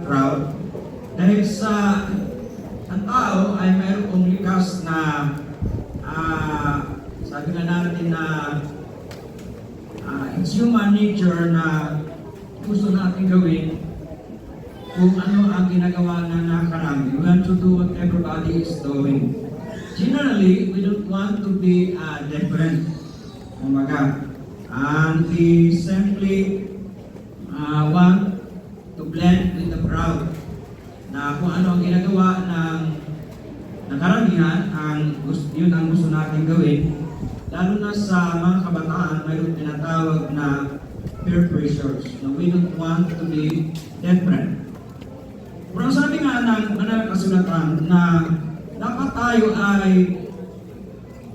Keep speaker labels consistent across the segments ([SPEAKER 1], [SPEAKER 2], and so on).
[SPEAKER 1] crowd dahil sa ang tao ay mayroong likas na sabi nga natin na it's human nature na gusto natin gawin kung ano ang ginagawa na nakarami. We want to do what everybody is doing. Generally, we don't want to be different. Kumbaga, and we simply want to blend with the crowd. Na kung ano ang ginagawa ng karamihan, yun ang gusto natin gawin. Lalo na sa mga kabataan, mayroong tinatawag na peer pressures. Na we don't want to be different. Pero sabi nga ng banal na kasulatan na dapat tayo ay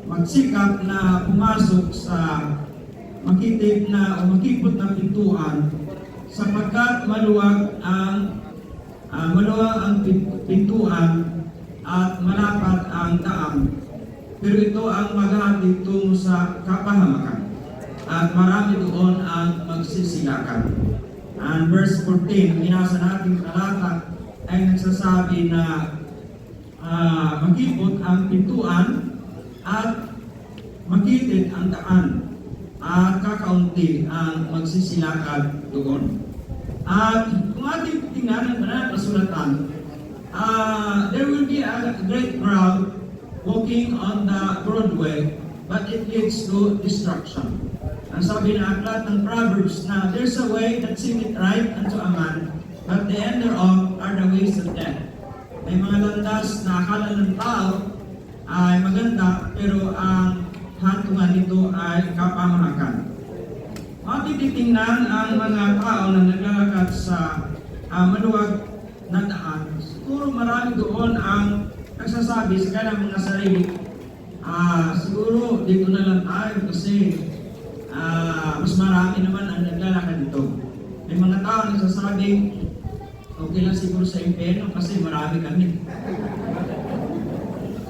[SPEAKER 1] magsikap na pumasok sa makitid na o makipot na pintuan sapagkat maluwag ang pintuan at malapat ang daan. Pero ito ang maghahatid tungo sa kapahamakan at marami doon ang magsisilakan. And verse 14, binasa natin talata ay nagsasabi na makipot ang pintuan at makitid ang daan at kakaunti ang magsisilakad doon. At kung ating tingnan ang banal na kasulatan, there will be a great crowd walking on the Broadway, but it leads to destruction. Ang sabi na aklat ng Proverbs na there's a way that seemeth right unto a man, but the end thereof are the ways of death. May mga landas na akala ng tao ay maganda, pero ang hantungan nito ay kapamahakan. Ating titingnan ang mga tao na naglalakad sa maluwag na daan. Siguro marami doon ang nagsasabi sa kanilang mga sarili, siguro dito na lang tayo kasi mas marami naman ang naglalakad dito. May mga tao na nagsasabi, okay lang siguro sa impyerno kasi marami kami.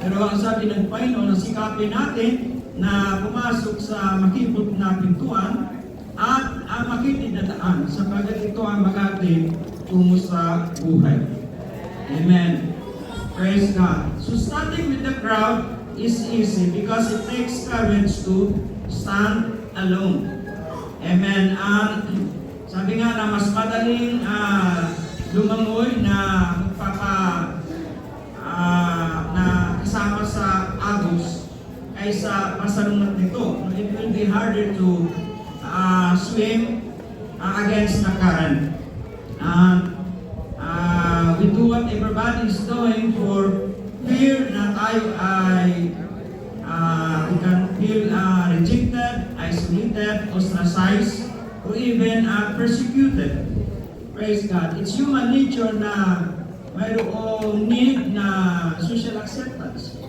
[SPEAKER 1] Pero ang sabi ng Panginoon, sikapin natin na pumasok sa makipot na pintuan at makitid na daan sapagkat ito ang maghatid tungo sa buhay. Amen. Praise God. So starting with the crowd is easy because it takes courage to stand alone. Amen. Sabi nga na mas madaling lumangoy na na kasama sa agos kaysa masalungat nito. It will be harder to swim against the current. We do what everybody is doing for fear na tayo ay we can feel rejected, isolated, ostracized, or even persecuted. Praise God. It's human nature na mayroong need na social acceptance.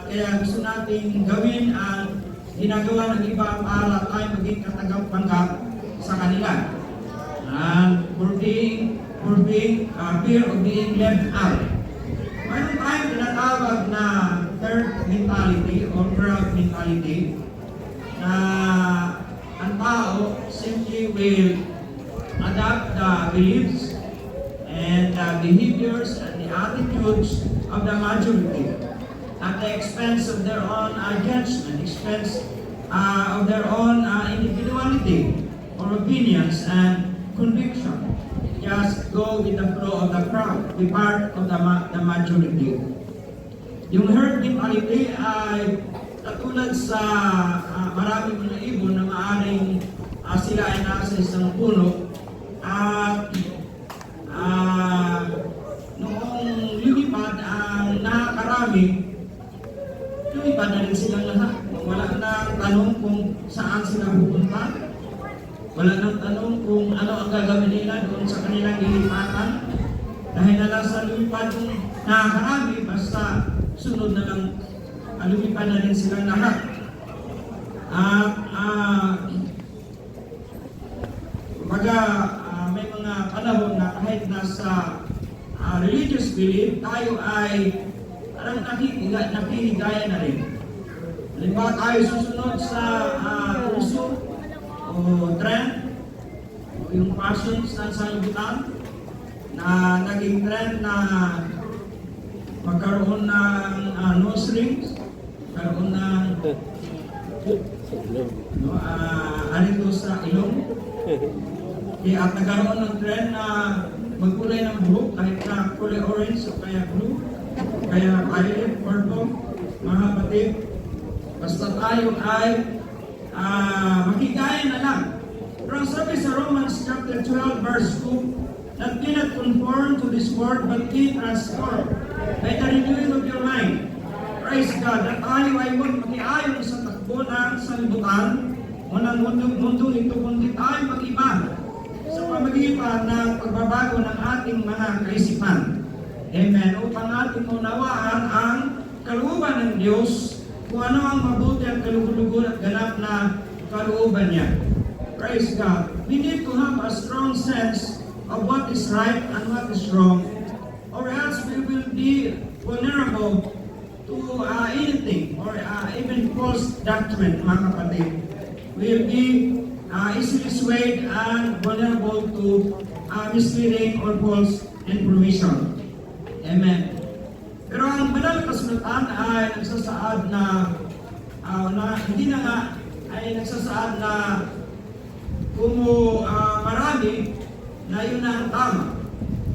[SPEAKER 1] Kaya gusto natin gawin ang ginagawa ng iba para tayo maging katagap-panggap sa kanila. And for being fear of being left out. Mayroon tayong tinatawag na herd mentality or crowd mentality na ang tao simply will adapt the beliefs and the behaviors and the attitudes of the majority at the expense of their own judgment, expense of their own individuality or opinions and conviction. Just go with the flow of the crowd, be part of the majority. Yung herd mentality ay katulad sa maraming mga ibon na maaaring sila ay nasa isang puno at noong lumipad ang nakakarami, lumipad na rin silang lahat. Wala nang tanong kung saan sila pupunta. Wala nang tanong kung ano ang gagawin nila doon sa kanilang lilipatan. Dahil na lang sa lumipad ng nakakarami, basta sunod na lang lumipad na rin silang lahat. May mga panahon na kahit nasa religious belief, tayo ay parang nakihigaya na rin. Halimbawa tayo susunod sa uso o trend o yung fashions ng sanlibutan na naging trend na magkaroon ng nose rings, magkaroon ng anito sa ilong. At nagkaroon ng trend na magkulay ng buhok kahit na kulay orange o kaya blue, kaya violet, purple, mga kapatid. Basta tayo ay makikaya na lang. Pero ang sabi sa Romans chapter 12 verse 2, not be not conformed to this world, but be transformed by the renewing of your mind. Praise God, na tayo ay huwag makiayon sa takbo ng sanlibutan o ng mundo ito, kundi tayo mag-iba sa pamagitan ng pagbabago ng ating mga kaisipan. Amen. Upang ating unawaan ang kalooban ng Diyos, kung ano ang mabuti at kalugulugan at ganap na kalooban niya. Praise God. We need to have a strong sense of what is right and what is wrong, or else we will be vulnerable to anything or even false doctrine, mga kapatid. We will be easily swayed and vulnerable to misleading or false information. Amen. Pero ang banal na kasulatan ay nagsasaad na hindi na nga ay nagsasaad na kung marami na yun na ang tama.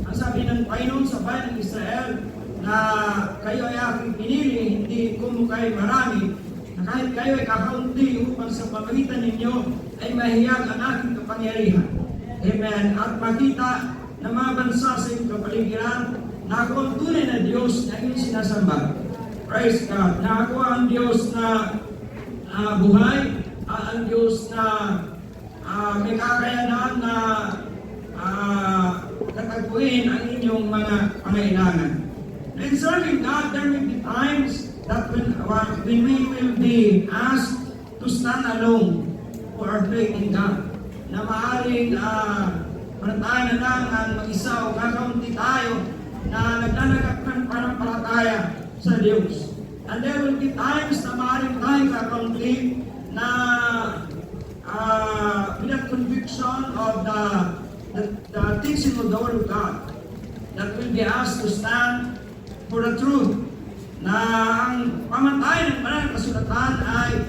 [SPEAKER 1] Ang sabi ng Panginoon sa bayan ng Israel na kayo ay aking pinili, hindi kung kayo marami, na kahit kayo ay kakaunti upang sa pamagitan ninyo ay mahiyag ang aking kapangyarihan. Amen. At makita na mga bansa sa iyong kapaligiran na ako ang tunay na Diyos na iyong sinasamba. Praise God. Na ako ang Diyos na buhay, ang Diyos na may kakayanan na katagpuin ang inyong mga pangailangan. In serving God, there will be times that when we will be asked to stand alone for our faith in God. Na maaaring panatayan na lang ang mag-isa o kakaunti tayo na naglalagak ng panampalataya sa Diyos. And there will be times na maaaring tayo kakaunti na with conviction of the teaching of the Word of God, that will be asked to stand for the truth, na ang pamantayan ng banal na kasulatan ay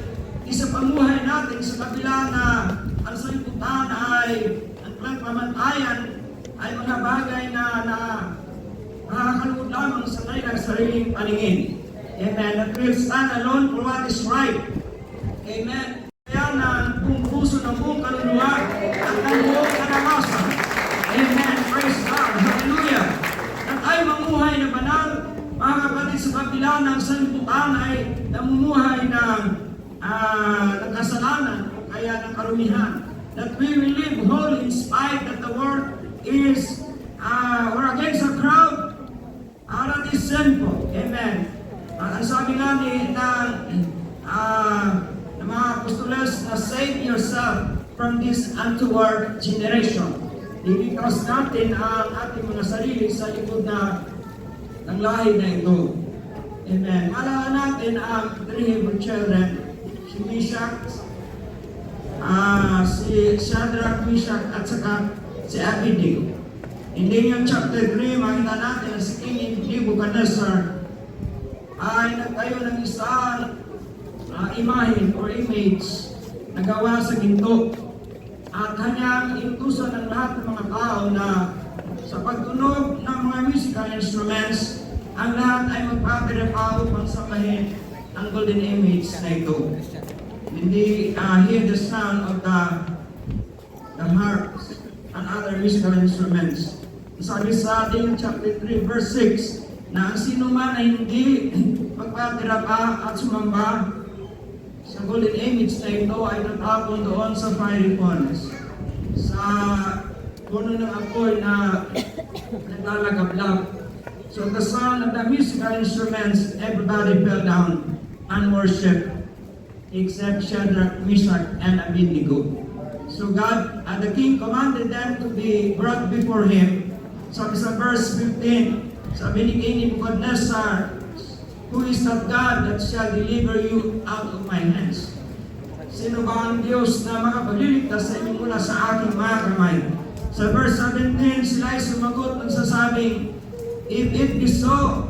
[SPEAKER 1] isa pamuhay natin sa kabila na ang sanlibutan ay ang pamantayan ay mga bagay na nakakaluod lamang sa kanilang sariling paningin. Amen. That will stand alone for what is right. Amen. Kaya na buong puso ng buong kaluluwa at ng buong kalakasan. Amen. Praise God. Hallelujah. At ay mamuhay na banal, mga kapatid, sa kabila ng sanlibutan ay namumuhay ng kasalanan o kaya ng karumihan. That we will live holy in spite that the world is or against a crowd that is sinful. Amen. Ang sabi nga ng mga apostoles na save yourself from this untoward generation. Iligtas natin ang ating mga sarili sa likod ng lahi na ito. Amen. Maalala natin ang three Hebrew children, si Meshach, si Shadrach, Meshach, at saka si Abednego. In Daniel chapter 3, makita natin na si King Nebuchadnezzar ay nagtayo ng isang imahin or image na gawa sa ginto. At kanyang inutusan ng lahat ng mga tao na sa pagtunog ng mga musical instruments, ang lahat ay magpapirapa upang sambahin ang golden image na ito. Hindi hear the sound of the harps and other musical instruments. Sabi sa Daniel chapter 3 verse 6 na ang sino man ay hindi magpapirapa at sumamba sa golden image na ito ay tatapon doon sa fiery furnace, sa puno ng apoy na naglalagablab. So the sound of the musical instruments, everybody fell down and worshiped, except Shadrach, Meshach, and Abednego. So God, the king commanded them to be brought before him. Sabi sa verse 15, sabi ni King Nebuchadnezzar, who is that God that shall deliver you out of my hands? Sino ba ang Diyos na makapagliligtas sa inyo mula sa aking mga kamay? Sa verse 17, sila ay sumagot ng sasabing, if it be so,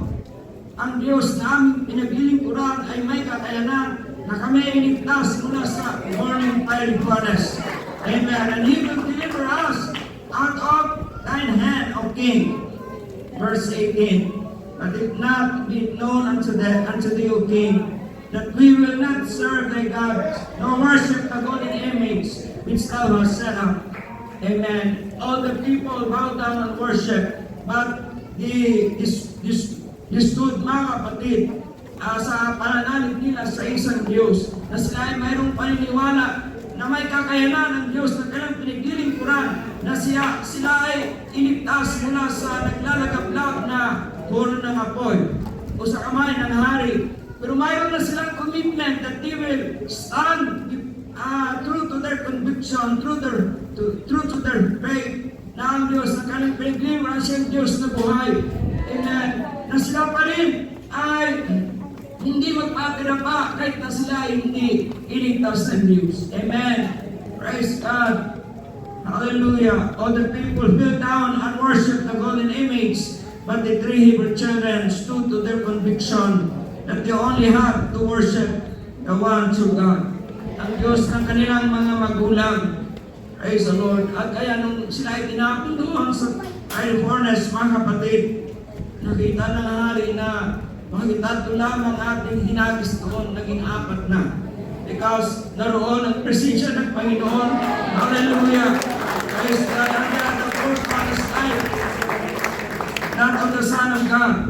[SPEAKER 1] ang Diyos na aming pinaglilingkuran ay may kakayanan na kami ay iligtas mula sa burning fiery furnace. Amen. And He will deliver us out of thine hand, O King. Verse 18, but it not be known unto thee, O King, that we will not serve thy gods, nor worship the golden image which thou hast set up. Amen. All the people bow down and worship, but stood mga kapatid sa pananalig nila sa isang Diyos na sila ay mayroong paniniwala na may kakayanan ng Diyos na kanilang pinaglilingkuran na sila ay iligtas mula sa naglalagablab na puno ng apoy o sa kamay ng hari. Pero mayroon na silang commitment that they will stand true to their conviction, true to their faith na ang Diyos na kanilang pinaglilingkuran siyang Diyos na buhay. Amen. Na sila pa rin ay hindi magpatira pa kahit na sila ay hindi iligtas ng Diyos. Amen. Praise God. Hallelujah. All the people fell down and worshiped the golden image, but the three Hebrew children stood to their conviction that they only have to worship the one true God. Ang Diyos ng kanilang mga magulang. Praise the Lord. At kaya nung sila ay tinapon doon sa fiery furnace, mga kapatid, nakita ng hari na mga tatlo lamang ating hinagis doon, naging apat na. Because naroon ang presensya ng Panginoon. Hallelujah! Praise God! And the fourth one is life, not of the Son of God.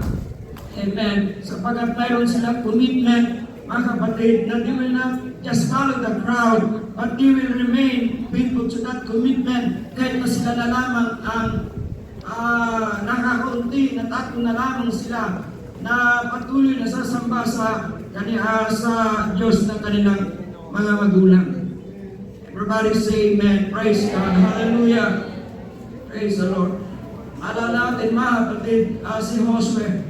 [SPEAKER 1] Amen. Sapagat mayroon silang commitment, mga kapatid, na they will not just follow the crowd, but they will remain faithful to that commitment kahit na sila na lamang ang nakakaunti, na tatlo na lamang sila na patuloy na sasamba sa Diyos ng kanilang mga magulang. Everybody say amen. Praise God. Hallelujah. Praise the Lord. Alala natin mga kapatid, si Josue.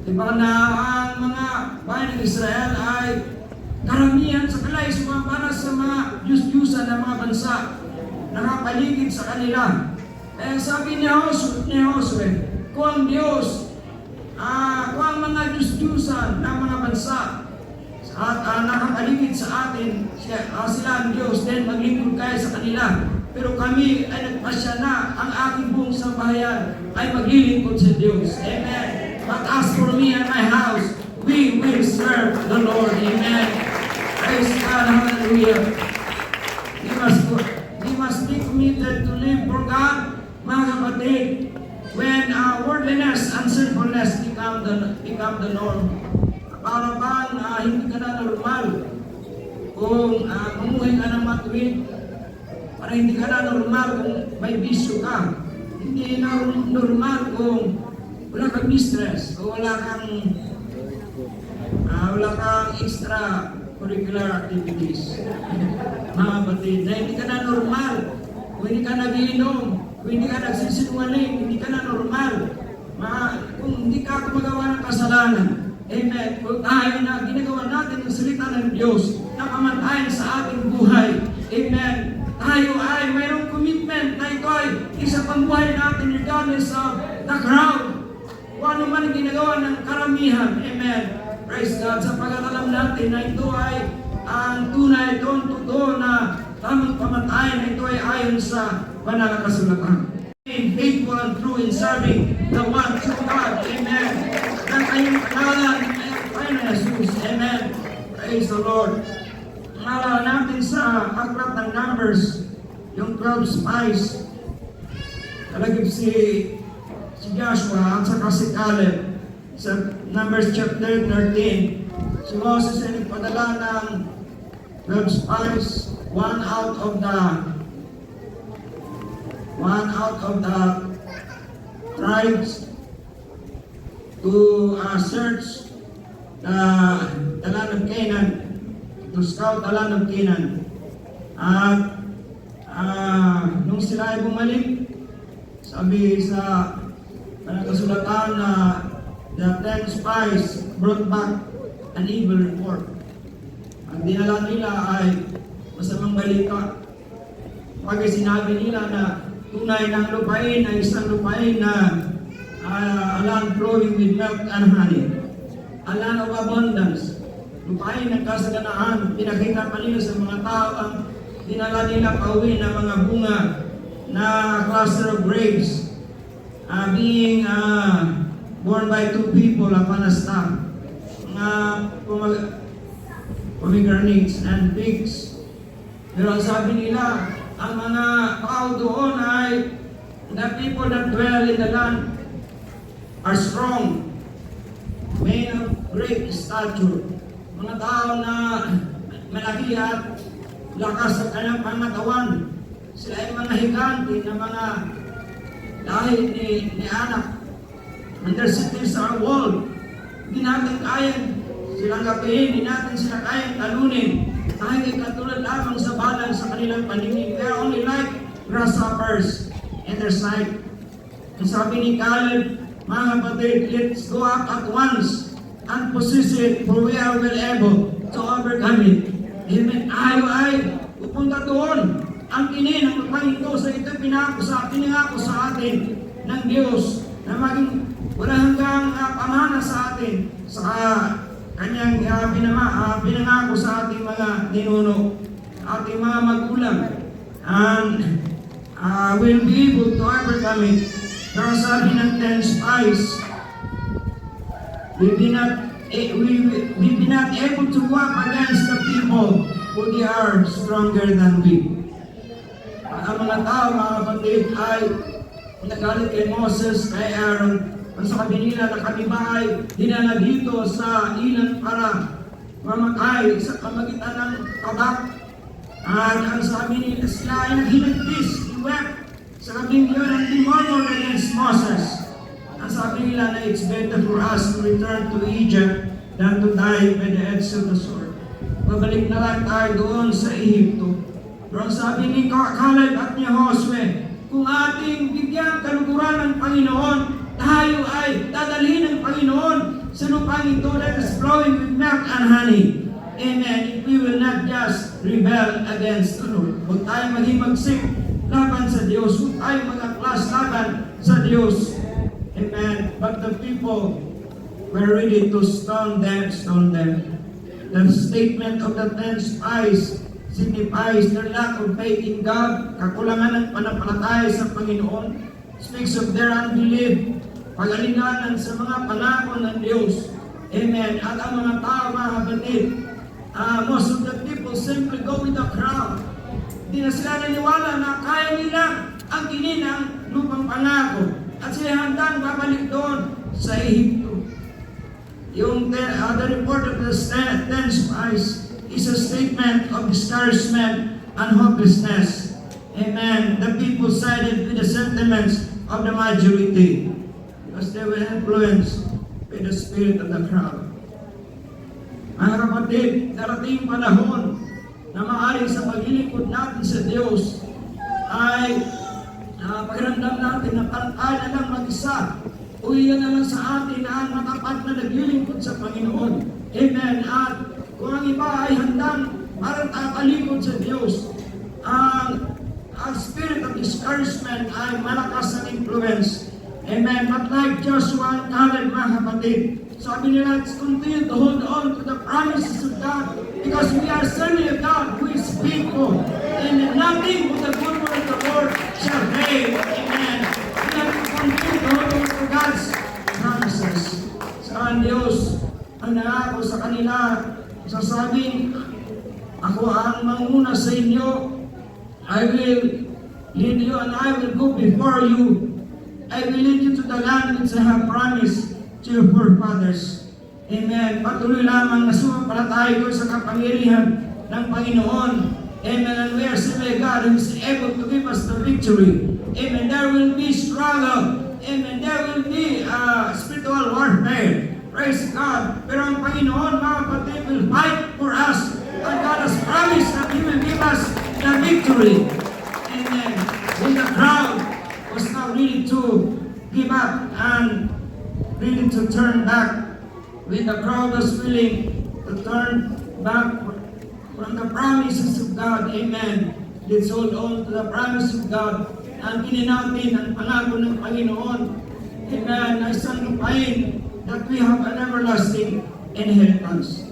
[SPEAKER 1] Diba na ang mga bayan ng Israel ay karamihan sa kalay sumambara sa mga Diyos-Diyusan ng mga bansa nakapaligid sa kanila. Sabi ni Josue, kung ang Diyos, kung ang mga Diyos-Diyusan ng mga bansa at nakapaligid sa atin, sila ang Diyos, then maglingkod kayo sa kanila. Pero kami ay nagpasya na ang aking buong sambahayan ay maglilingkod sa Diyos. Amen. But as for me and my house, we will serve the Lord. Amen. Praise God. Hallelujah. We must be committed to live for God, mga kapatid. When worldliness and sinfulness become the norm, para bang hindi ka na normal kung mamuhay ka ng matuwid, para hindi ka na normal kung may bisyo ka, hindi na normal kung wala kang mistress o wala kang extra curricular activities. Mga kapatid, na hindi ka na normal kung hindi ka nagiinom, kung hindi ka nagsisinungaling, hindi ka na normal. Kung hindi ka gumagawa ng kasalanan. Amen. Kung tayo na ginagawa natin ang salita ng Diyos na kamatayan sa ating buhay. Amen. Tayo ay mayroong commitment na ito ay isa pang buhay natin regardless of the crowd. Kung ano man ang ginagawa ng karamihan. Amen. Praise God. Sapagkat alam natin na ito ay ang tunay, ito ang totoo na tamang pamatayan na ito ay ayon sa banal na kasulatan. Being faithful and true in serving the one true God. Amen. Ang kanyang pangalan ay ang Panginoon Jesus. Amen. Praise the Lord. Maalala natin sa aklat ng Numbers, yung 12 spies. Talagip si Joshua at saka si Caleb sa Numbers chapter 13. Si Moses ay nagpadala ng 12 spies, one out of the tribes to search the land of Canaan, to scout the land of Canaan. At nung sila ay bumalik, sabi sa kasulatan na the 10 spies brought back an evil report. Ang dinala nila ay masamang balita. Pag sinabi nila na tunay ng lupain ay isang lupain na a land flowing with milk and honey. A land of abundance. Lupain ng kasaganaan. Pinakita pa nila sa mga tao ang dinala nila pauwi ng mga bunga na cluster of grapes being born by two people upon a staff. Mga pomegranates and figs. Pero ang sabi nila, ang mga tao doon ay the people that dwell in the land are strong, men of great stature. Mga tao na malaki at lakas sa kanyang pangatawan. Sila ay mga higante na mga lahi ni anak. And their cities are walled. Hindi natin kayang silang gapihin, hindi natin sila kayang talunin. Dahil katulad lamang sa balang sa kanilang paningin. They are only like grasshoppers in their sight. Ang sabi ni Caleb, mga kapatid, let's go up at once and possess it, for we are well able to overcome it. Amen. Tayo ay pupunta doon. Ang kinin ng lupang ito sa ito pinangako sa atin ng Diyos na maging walang hanggang pamana sa atin sa kanyang pinangako sa ating mga ninuno, ating mga magulang, and will be able to overcome it. Pero sabi ng 10 spies, we be not able to walk against the people who they are stronger than we. Ang mga tao, mga kapatid, ay nagalit kay Moses, kay Aaron. Ang sabi nila na kami ba ay dinala dito sa ilan para mamatay sa kamagitan ng tabak. At ang sabi nila, sila ay naghinagpis, iwek. Sa kabing yun ang demormon against Moses. Ang sabi nila na it's better for us to return to Egypt than to die by the edge of the sword. Babalik na lang tayo doon sa Ehipto. Pero ang sabi ni Caleb at ni Josue, kung ating bigyan kaluguran ng Panginoon, tayo ay dadalhin ng Panginoon sa lupang ito that is flowing with milk and honey. Amen. If we will not just rebel against the Lord. Huwag tayo maghimagsik laban sa Diyos. Huwag tayo mag-aklas laban sa Diyos. Amen. But the people were ready to stone them. The statement of the 10 spies signifies their lack of faith in God, kakulangan ng panampalataya sa Panginoon, speaks of their unbelief, pag-alinanan sa mga pangako ng Diyos. Amen. At ang mga tao, mga kapatid, most of the people simply go with the crowd. Hindi na sila naniwala na kaya nila ang kininang lupang pangako. At sila handang babalik doon sa Ehipto. Yung the report of the 10 spies is a statement of discouragement and hopelessness. Amen. The people sided with the sentiments of the majority because they were influenced by the spirit of the crowd. Mga kapatid, darating panahon na maaaring sa paglilingkod natin sa Diyos ay pakiramdam natin na tayo na lang mag-isa. Uwiyan na lang sa atin na ang matapat na naglilingkod sa Panginoon. Amen. At kung ang iba ay handang parang tatalikod sa Diyos, ang spirit of discouragement ay malakas ang influence. Amen. But like Joshua and Caleb, mga kapatid, sabi nila, let's continue to hold on to the promises of God because we are serving a God who is faithful and nothing but the good word of the Lord shall fail. Amen. We have to continue to hold on to God's promises. Saan Diyos ang nangako sa kanila, sasabing, ako ang manguna sa inyo, I will lead you and I will go before you. I will lead you to the land which I have promised to your forefathers. Amen. Patuloy lamang na sumampalataya ko sa kapangyarihan ng Panginoon. Amen. And we are serving God who is able to give us the victory. Amen. There will be struggle. Amen. There will be spiritual warfare. Praise God. Pero ang Panginoon, mga kapatid, will fight for us. And God has promised that He will give us the victory. Amen. When the crowd was now ready to give up and ready to turn back, when the crowd was willing to turn back from the promises of God, amen, let's hold on to the promise of God Angkinin natin ang pangako ng Panginoon. Amen. Na isang lupain that we have an everlasting inheritance.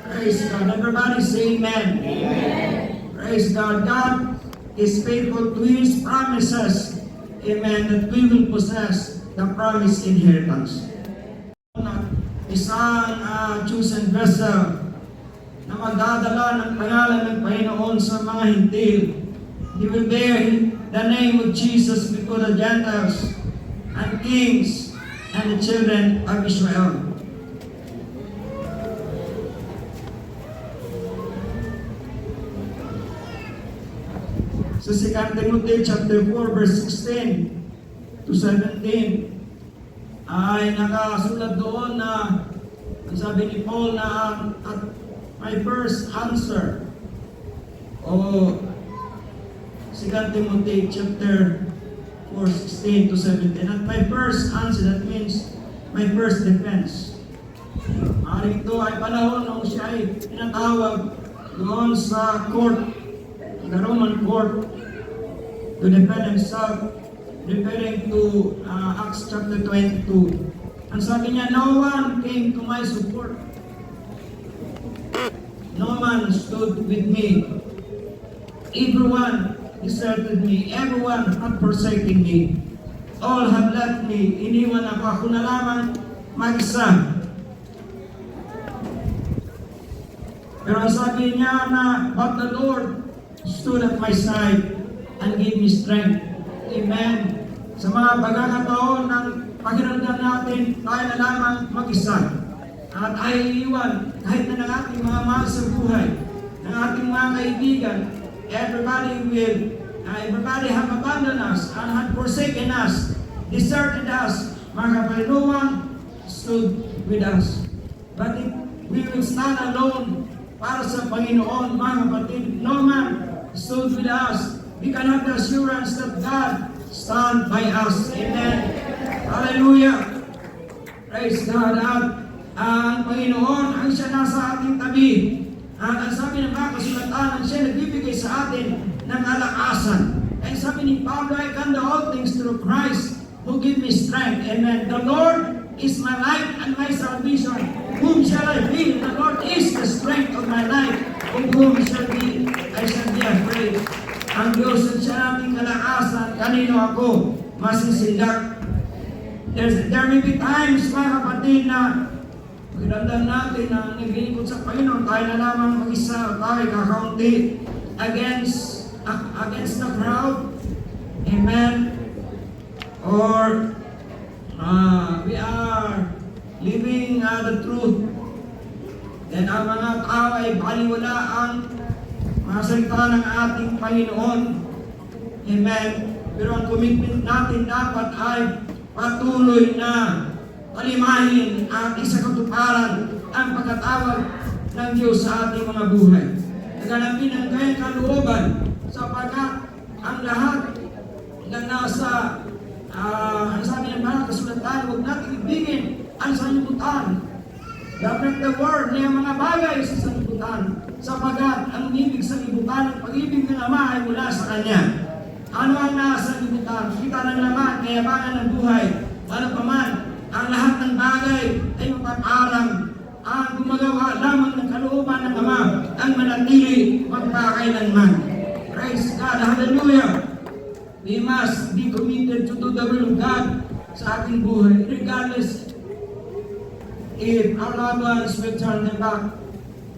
[SPEAKER 1] Praise God. Everybody say amen. Amen. Praise God. God is faithful to His promises. Amen. That we will possess the promised inheritance. Isang chosen vessel na magdadala ng pangalan ng Panginoon sa mga hintil. He will bear the name of Jesus before the Gentiles and kings and the children of Israel. Sa 2 Timothy chapter 4 verse 16 to 17 ay nakasulat doon na ang sabi ni Paul na at my first answer o 2 Timothy chapter 4:16 to 17. At my first answer, that means my first defense. Maaaring ito ay panahon nung siya ay tinatawag doon sa court, the Roman court, to defend himself, referring to Acts chapter 22. Ang sabi niya, no one came to my support. No man stood with me. Everyone deserted me. Everyone had forsaken me. All have left me. Iniwan ako na lamang mag-isa. Pero ang sabi niya na, but the Lord stood at my side and gave me strength. Amen. Sa mga pagkakataon ng pakiramdam natin, tayo na lamang mag-isa. At ay iiwan kahit na ng ating mga mahal sa buhay, ng ating mga kaibigan, everybody have abandoned us and had forsaken us, deserted us. Mga kapatid, no one stood with us. But if we will stand alone para sa Panginoon, mga kapatid, no man stood with us. We can have the assurance that God stand by us. Amen. Hallelujah. Praise God. At ang Panginoon, ang siya nasa ating tabi. At ang sabi ng mga kasulatan, siya nagbibigay sa atin ng kalakasan. And sabi ni Pablo, I can do all things through Christ who give me strength. Amen. The Lord is my light and my salvation. Whom shall I fear? The Lord is the strength of my life. Of whom I shall be afraid. Ang Diyos at siya nating kalakasan. Kanino ako masisindak? There may be times, mga kapatid, na pagdamdam natin na naglilingkod sa Panginoon, tayo na lamang mag-isa, tayo kakaunti against the crowd. Amen. Or we are living the truth. Then ang mga tao ay baliwala ang mga salita ng ating Panginoon. Amen. Pero ang commitment natin dapat ay patuloy na palimahin at isakatuparan ang pagkatawag ng Diyos sa ating mga buhay. Naganapin ang kanyang kalooban sapagkat ang lahat na nasa ang sabi ng mga kasulatan, huwag natin ibigin ang sanlibutan. Dapat the word na yung mga bagay sa sanlibutan sapagkat ang ibig sa sanlibutan, ang pag-ibig ng Ama ay mula sa Kanya. Ano ang nasa sanlibutan? Kita ng laman, kayabangan ng buhay. Ano pa man, ang lahat ng bagay ay mapaparang ang gumagawa lamang ng kalooban ng Ama ang manatili magpakailanman. Praise God. Hallelujah. We must be committed to do the will of God sa ating buhay, regardless if our loved ones will turn them back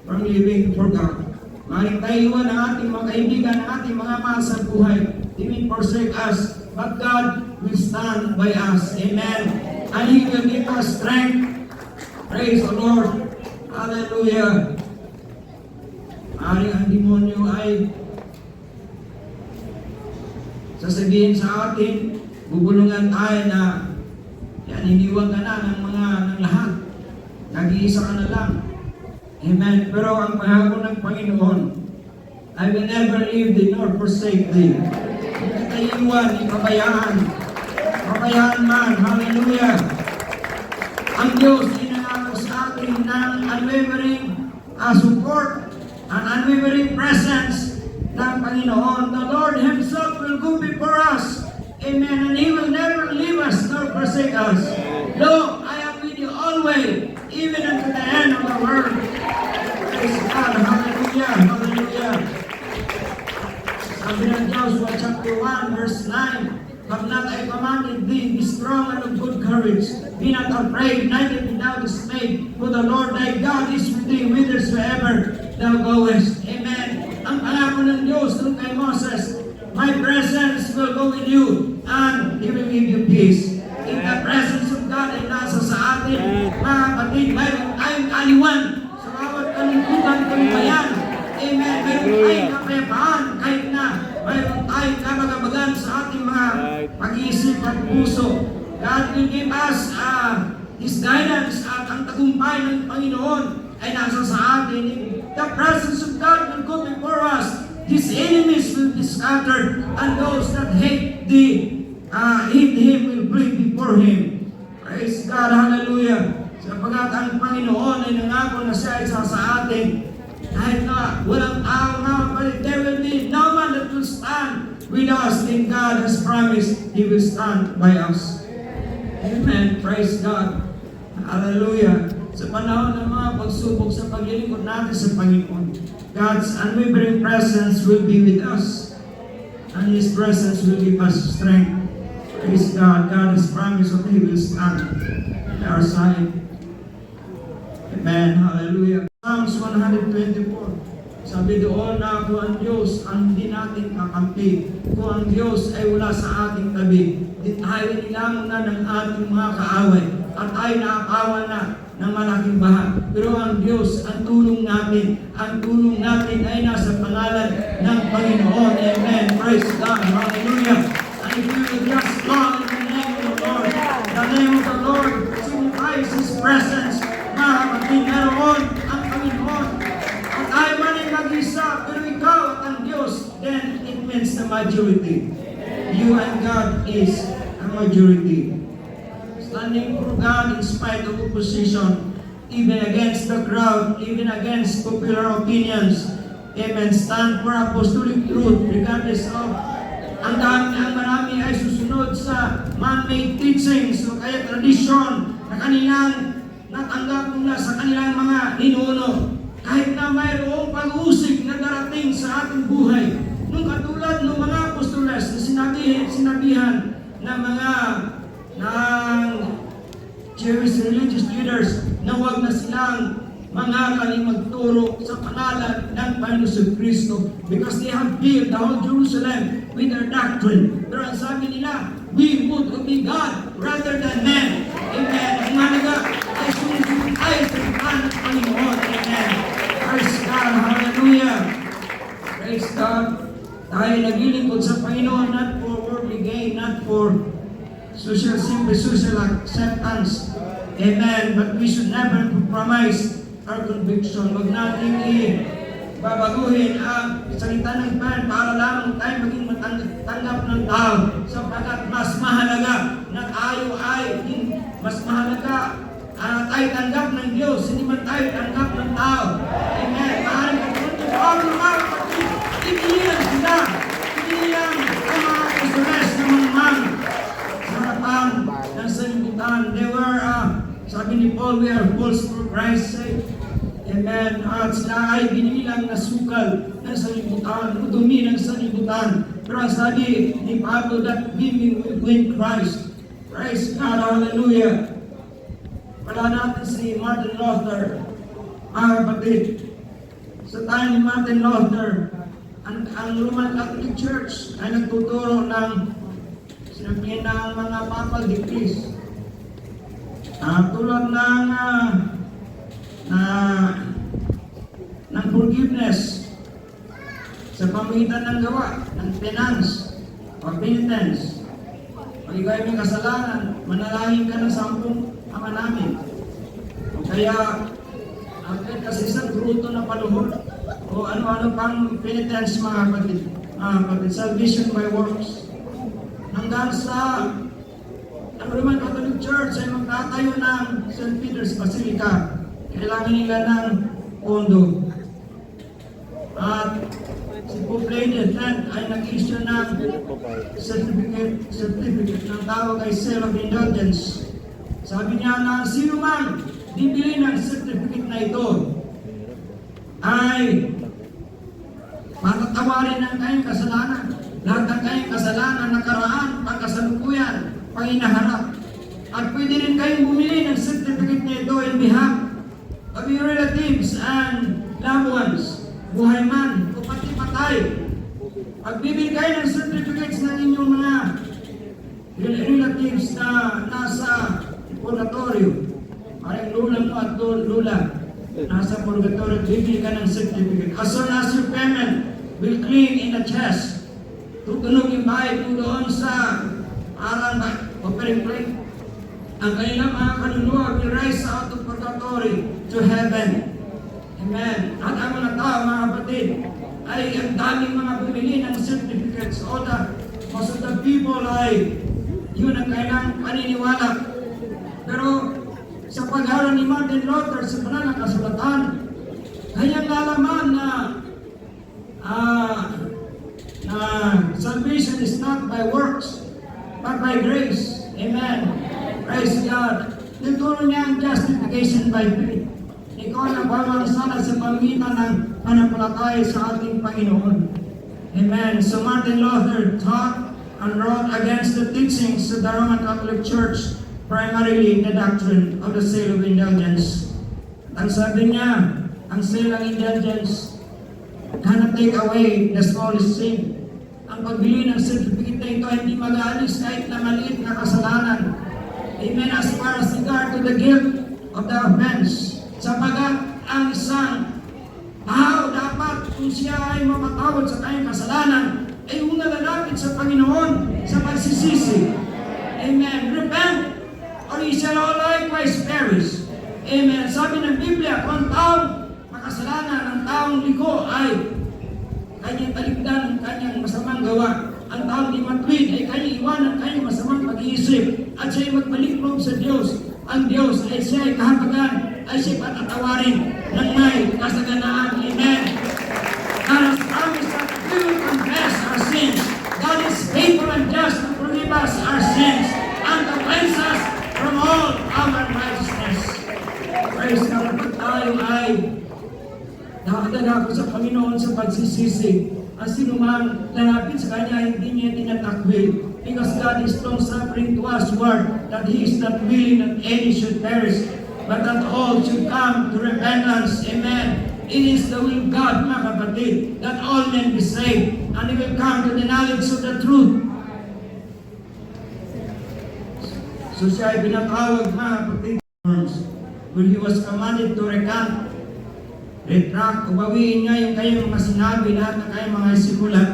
[SPEAKER 1] from living for God. Maring tayo iwan ang ating mga kaibigan, ang ating mga mahal sa buhay. They will forsake us, but God will stand by us. Amen. And He will give us strength. Praise the Lord. Hallelujah. Maring ang demonyo ay sasabihin sa atin, bubulungan tayo na yan, iniwan ka na ng lahat. Nag-iisa ka na lang. Amen. Pero ang pangako ng Panginoon, I will never leave thee nor forsake thee. Hindi kita iwan, ipabayaan. Pabayaan man. Hallelujah. Ang Diyos inangako sa atin ng unwavering support and unwavering presence ng Panginoon. The Lord Himself will go before us Amen. And He will never leave us nor forsake us. Lo, I am with you always, even unto the end of the world. Praise God. Hallelujah. Hallelujah. Sabi ng Joshua chapter 1 verse 9, have not I commanded thee, be strong and of good courage. Be not afraid, neither be thou dismayed, for the Lord thy God is with thee whithersoever thou goest. Amen. Ang pangako ng Diyos through kay Moses, my presence will go with you, and He will give you peace. In the presence of God ay nasa sa atin, mga kapatid, mayroon tayong aliwan sa bawat kalungkutan, kalumayan. Amen. Mayroon tayong kapayapaan kahit na mayroon tayong kabagabagan sa ating mga pag-iisip at puso. God will give us His guidance at ang tagumpay ng Panginoon ay nasa sa atin. The presence of God will go before us. His enemies will be scattered, and those that hate Him will flee before Him. Praise God. Hallelujah. Sapagat ang Panginoon ay nangako na siya isa sa atin. Kahit na walang tao na, but there will be no one that will stand with us. Then God has promised He will stand by us. Amen. Praise God. Hallelujah. Sa panahon ng mga pagsubok sa paglilingkod natin sa Panginoon, God's unwavering presence will be with us, and His presence will give us strength. Praise God. God has promised that He will stand at our side. Amen. Hallelujah. Psalms 124. Sabi doon na kung ang Diyos ang hindi natin kakampi, kung ang Diyos ay wala sa ating tabi, di tayo nilamon na ng ating mga kaaway, at tayo naakawan na ng malaking baha. Pero ang Diyos, ang tulong natin ay nasa pangalan ng Panginoon. Amen. Praise God. Hallelujah. And if we will just call in the name of the Lord, the name of the Lord signifies His presence. Mga kapatid, naroon ang Panginoon. At tayo man ay mag-isa, pero ikaw at ang Diyos, then it means the majority. You and God is a majority. Standing for God in spite of opposition, even against the crowd, even against popular opinions. Amen. Stand for apostolic truth regardless of ang marami ay susunod sa man-made teachings o kaya tradition na kanilang natanggap mula sa kanilang mga ninuno. Kahit na mayroong pag-usig na darating sa ating buhay, nung katulad ng mga apostoles na sinabihan ng mga Jewish religious leaders na huwag na silang mangaling magturo sa pangalan ng Panginoon Kristo because they have filled the whole Jerusalem with their doctrine. Pero ang sabi nila, we would obey God rather than men. Amen. Ang mahalaga ay sumunod tayo sa pangalan ng Panginoon. Amen. Praise God. Hallelujah. Praise God. Tayo naglilingkod sa Panginoon not for worldly gain, not for simple social acceptance. Amen. But we should never compromise our conviction. Huwag natin babaguhin ang salita ng Panginoon para lamang tayo maging matanggap ng tao, sapagkat mas mahalaga na tayo ay mas mahalaga tayo tanggap ng Diyos, hindi man tayo tanggap ng tao. Amen. Maaaring katulad ng Pablo, mga kapatid, iniilang sila, iniilang ang mga kusules na mamang sa harapan ng sanlibutan. They were, sabi ni Paul, we are fools for Christ's sake. Amen. At sila ay binilang na sukal ng sanlibutan, dumi ng sanlibutan. Pero ang sabi ni Pablo, that we will win Christ. Praise God. Hallelujah. Wala natin si Martin Luther, mga kapatid. Sa time ni Martin Luther, ang Roman Catholic Church ay nagtuturo ng sinabihin ng mga papal decrees. Tulad ng forgiveness sa pamagitan ng gawa, ng penance o penitence. Pag ikaw ay may kasalanan, manalangin ka ng 10 ama namin. O kaya, kasi sa gruto na paluhod o ano-ano pang penitence, mga kapatid. Salvation by works. Hanggang sa ang Roman Catholic Church ay magtatayo ng St. Peter's Basilica. Kailangan nila ng pondo. At si Pope Lady Trent ay nag-issue ng certificate ng tawag ay Seal of Indulgence. Sabi niya na sino man bibili ng certificate na ito ay matatawarin ng kayong kasalanan. Lahat ng kayong kasalanan, nakaraan, pagkasalukuyan, panginaharap. At pwede rin kayong bumili ng certificate na ito in behalf of your relatives and loved ones, buhay man o pati patay. Pagbibili kayo ng certificates ng inyong mga relatives na nasa purgatorio, parang lula mo at lula, nasa purgatorio, bibili ka ng certificate. As soon as your payment will cling in the chest, tutunog yung bahay po doon sa parang offering plate. Ang kanilang mga kaluluwa will rise out of purgatory to heaven. Amen. At ang mga tao, mga kapatid, ay ang daming mga bumili ng certificates. Most of the people ay yun ang kailang paniniwala. Pero sa pag-aaral ni Martin Luther sa banal na kasulatan, kanyang nalaman na salvation is not by works, but by grace. Amen. Praise God. Nagturo niya ang justification by faith. Ikaw ang bawang sana sa pamitan ng panampalataya sa ating Panginoon. Amen. So Martin Luther taught and wrote against the teachings of the Roman Catholic Church, primarily the doctrine of the sale of indulgence. Ang sabi niya, ang sale of indulgence cannot take away the smallest sin. Ang pagbili ng certificate na ito hindi mag-aalis kahit na maliit na kasalanan. Amen. As far as regard to the guilt of the offense. Sapagat ang isang tao dapat kung siya ay mapatawad sa kanyang kasalanan ay una lalapit sa Panginoon sa pagsisisi. Amen. Repent or ye shall all likewise perish. Amen. Sabi ng Biblia, kung ang taong makasalanan, ang taong liko ay kanyang talikdan ang kanyang masamang gawa. Ang taong di matuwid ay kanyang iwanan ang kanyang masamang pag-iisip at siya ay magbalik loob sa Diyos. Ang Diyos ay siya ay kahabagan, ay siya patatawarin ng may kasaganaan. Amen. God has promised that if we will confess our sins, God is faithful and just to forgive us our sins and to cleanse us from all our righteousness. Praise God. Kapag tayo ay nakakadala ko sa Panginoon sa pagsisisi, ang sinumang lalapit sa Kanya hindi niya tinatakwil. Because God is long-suffering to us word that He is not willing that any should perish, but that all should come to repentance. Amen. It is the will of God, mga kapatid, that all men be saved, and they will come to the knowledge of the truth. So siya ay binatawag, mga kapatid, when He was commanded to recant, retract, ubawiin niya yung kayong mga sinabi, lahat ng kayong mga simulat.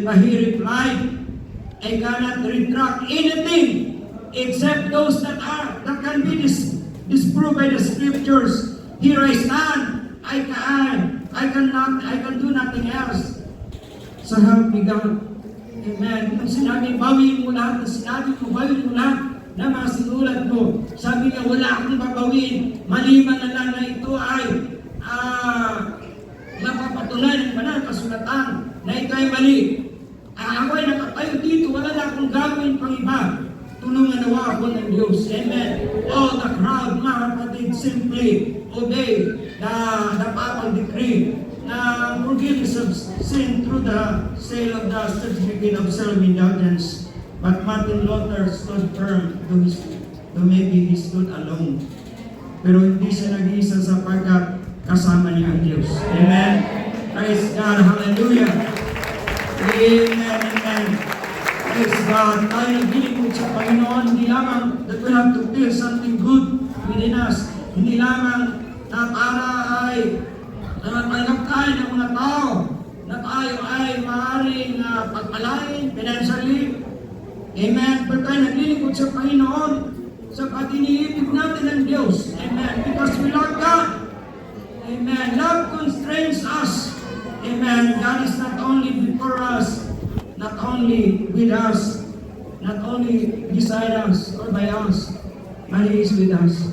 [SPEAKER 1] But He replied, I cannot retract anything except those that can be disproved by the scriptures. Here I stand. I can do nothing else. So help me God. Amen. Kung sinabi, bawiin mo lahat, sinabi ko, bawiin mo lahat na mga sinulat mo. Sabi niya, wala akong babawiin. Maliban na lang na ito ay napapatunay ng banal kasulatan na ito ay mali. Ako ay nakatayo dito, wala na akong gagawin pang iba. Tulungan nawa ako ng Diyos. Amen. All the crowd, mga kapatid, simply obey the papal decree na forgiveness of sin through the sale of the certificate of self-indulgence. But Martin Luther stood firm, though maybe he stood alone. Pero hindi siya nag-iisa sapagkat kasama niya ang Diyos. Amen. Praise God. Hallelujah. Amen. Amen. Praise God. Tayo naglilingkod sa Panginoon. Hindi lamang that we have to feel something good within us. Hindi lamang na para ay natanggap tayo ng mga tao na tayo ay maaaring pagpalain financially. Amen. Pero tayo naglilingkod sa Panginoon sapagkat iniibig natin ang Diyos. Amen. Because we love God. Amen. Love constrains us. Amen. God is not only before us, not only with us, not only beside us or by us, but He is with us.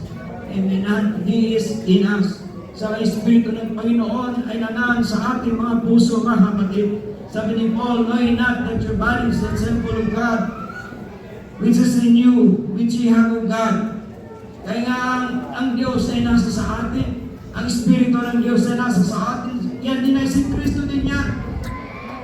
[SPEAKER 1] Amen. And He is in us. sa Espiritu ng Panginoon ay nanaan sa ating mga puso, mga kapatid. Sabi ni Paul, knowing not that your body is the temple of God, which is in you, which ye have of God. Kaya nga ang Diyos ay nasa sa atin. Ang Espiritu ng Diyos ay nasa sa atin. Yan din ay si Kristo din yan.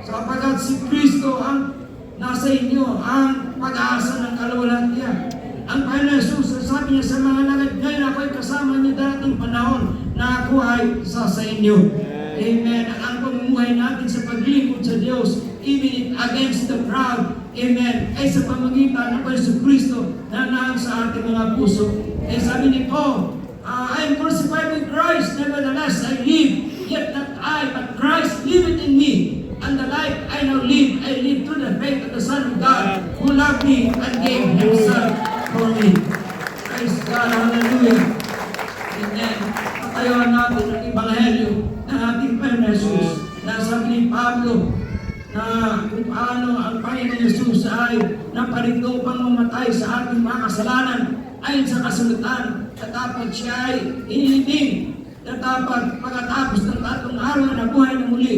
[SPEAKER 1] Sapagkat si Kristo ang nasa inyo, ang pag-asa ng kalwalhatian. Ang Panginoon Jesus, sabi niya sa mga langit, ngayon ako ay kasama niyo darating panahon na ako ay isa sa inyo. Amen. Ang pamumuhay natin sa paglingkod sa Diyos, even against the crowd, amen, ay sa pamagitan ng Kristo na naan sa ating mga puso. Eh sabi ni Paul, I am crucified with Christ, nevertheless I live, yet not I, but Christ liveth in me. And the life I now live, I live through the faith of the Son of God, who loved me and gave Himself for me. Praise God, hallelujah. Amen. Patayawan natin ang Ebanghelyo ng ating Panginoon Jesus, na sabi ni Pablo, na kung paano ang Panginoon Jesus ay naparito pang mamatay sa ating mga kasalanan, ayon sa kasulatan, at dapat siya ay inilibing, na dapat pagkatapos ng 3 araw na buhay na muli,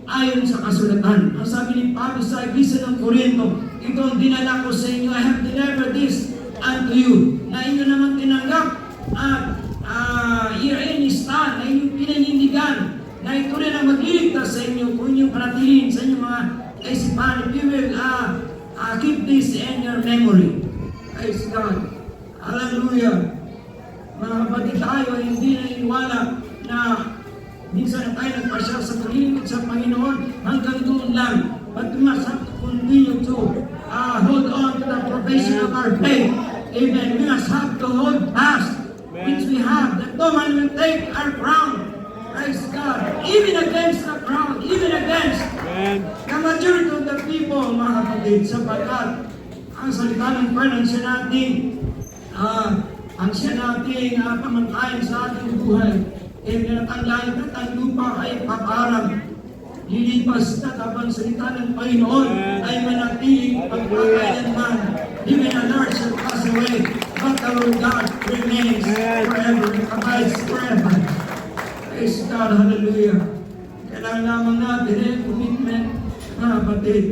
[SPEAKER 1] ayon sa kasulatan. Ang sabi ni Pablo sa Episa ng Corinto, ito ang dinala ko sa inyo, I have delivered this unto you, na inyo naman tinanggap at herein stand, na inyong pinanindigan, na ito rin ang magliligtas sa inyo kung inyong panatilihin sa inyong mga kaisipan. If you will keep this in your memory. Praise God. Hallelujah. Mga kapatid, tayo ay hindi naniniwala na minsan na tayo nagpasya sa paglilingkod sa Panginoon hanggang doon lang. But we must have to continue to hold on to the profession of our faith. Amen. We must have to hold fast, which we have, that no man will take our crown. Praise God. Even against the crowd, even against the majority of the people, mga kapatid, sapagkat ang salita ng Panginoon siya natin, ang siya nating pamantayan sa ating buhay. At ang langit at ang lupa ay paparang lilipas na kapag salita ng Panginoon ay manatiling pagpapailanman. Even an earth shall pass away, but our God remains forever, abides forever. Praise God, hallelujah. Kailangan lamang natin commitment, mga kapatid,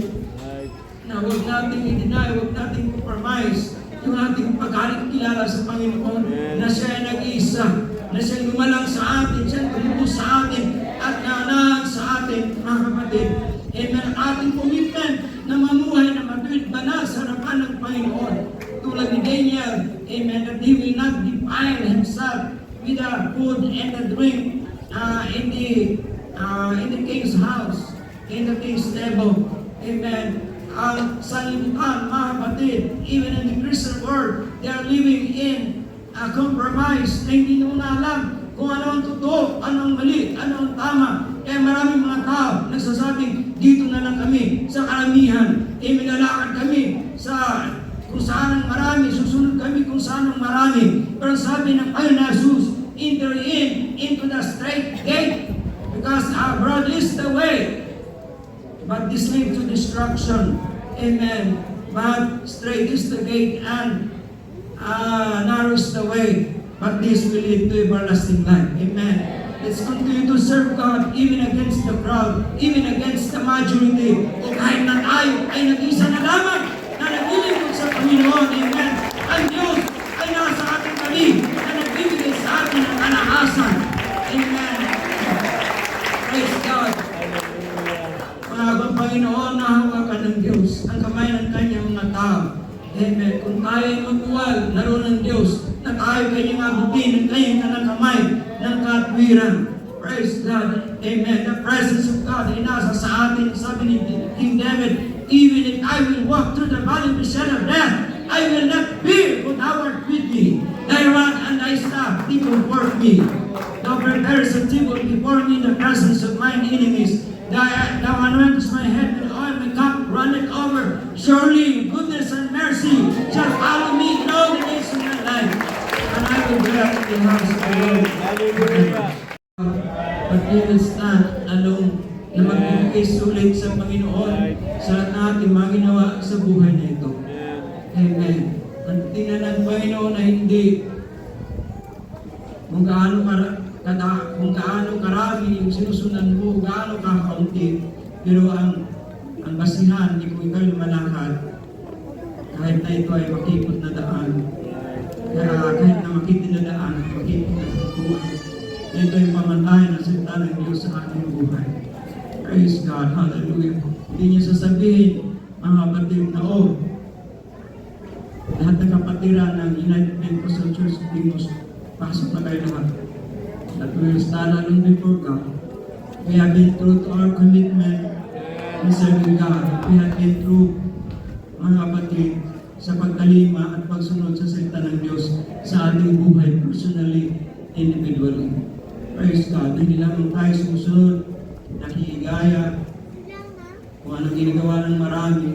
[SPEAKER 1] na huwag nating i-deny, huwag nating compromise yung ating pagkakilala sa Panginoon, na siya ay nag-iisa, na siya lumalang sa atin, siya tumubos sa atin, at nanaan sa atin, mga kapatid. Amen. Ang ating commitment na mamuhay na matuwid banal sa harapan ng Panginoon. Tulad ni Daniel, amen, that he will not defile himself with the food and the drink in the king's house, in the king's table. Amen. Ang sanlibutan, mga kapatid, even in the Christian world, they are living in a compromise na hindi nuna alam kung ano ang totoo, ano ang mali, ano ang tama. Kaya maraming mga tao nagsasabing, dito na lang kami sa karamihan. Minalakad kami sa kung saan ang marami, susunod kami kung saan ang marami. Pero sabi ng Panginoon Jesus, enter into the straight gate, because broad is the way, but this leads to destruction. Amen. But straight is the gate and narrow is the way, but this will lead to everlasting life. Amen. Let's continue to serve God even against the crowd, even against the majority. O kahit na tayo ay nag-isa na lamang na naglilingkod sa Panginoon. Amen. Ang Diyos ay nasa ating tabi na nagbibigay sa atin ng kalakasan. Amen. Praise God. Mga Panginoon, nahawakan ng Diyos ang kamay ng kanyang mga tao. Amen. Kung tayo ay magbuwal, naroon ng Diyos na tayo kanyang abutin ng kanyang kanang kamay ng katwiran. Praise God. Amen. The presence of God ay nasa sa atin. Sabi ni King David, even if I will walk through the valley of the shadow of death, I will not fear, for thou art with me. Thy rod and thy staff, they comfort me. Thou preparest a table before me in the presence of mine enemies. Thou anointest my head with oil, my cup runneth over. Surely goodness and mercy shall follow me in all the days of my life, and I will dwell in the house of the Lord.
[SPEAKER 2] Hallelujah.
[SPEAKER 1] But we will stand alone na magbibigay sulit sa Panginoon sa lahat na ating mga ginawa sa buhay na ito. Amen. Tingnan ng Panginoon na hindi kung gaano kung gaano karami yung sinusunan mo, gaano kakaunti, pero ang basihan, kung ikaw lumalakad, kahit na ito ay makikot na daan, kahit na makitid na daan, makikot na buhay, ito ay pamantayan ng salita ng Diyos sa ating buhay. Praise God, hallelujah. Hindi niya sasabihin, mga kapatid na, lahat ng kapatiran ng United Pentecostal Church of Timos, pasok na kayo lahat. That we will stand alone before God. We have been true to our commitment in serving God. We have been true, mga kapatid, sa pagkalima at pagsunod sa salita ng Diyos sa ating buhay, personally, individually. Praise God. Hindi lamang tayo sumusunod, nakikigaya, kung anong ginagawa ng marami,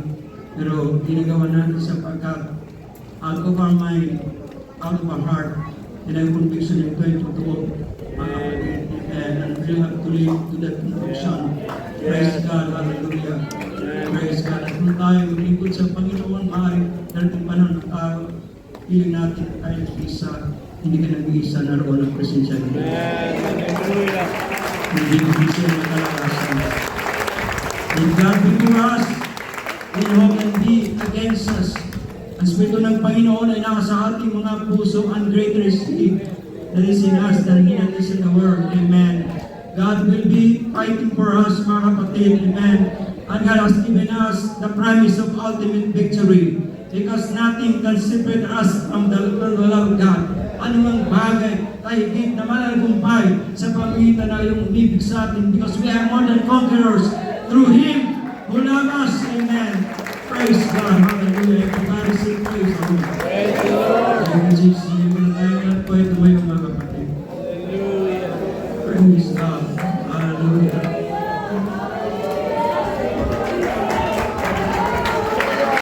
[SPEAKER 1] pero ginagawa natin sapagkat out of our mind, out of our heart, and ang conviction ito ay totoo, mga kapatid. And we have to live to that conviction. Praise God, hallelujah. Praise God. At kung tayo maglingkod sa Panginoon, maaaring darating panahon ng tao, piling natin tayo isa, hindi ka nag-iisa na roon ang presensya ng Diyos. Hindi mo gusto na kalakasan. If God be to us, then who can be against us? Ang Espiritu ng Panginoon ay nasa ating mga puso, and greater is He that is in us than He that is in the world. Amen. God will be fighting for us, mga kapatid. Amen. And God has given us the promise of ultimate victory, because nothing can separate us from the love of God. Anumang bagay tayo higit na malalagumpay sa pamagitan na yung umibig sa atin, because we are more than conquerors through Him who loves us. Amen. Praise God. Hallelujah.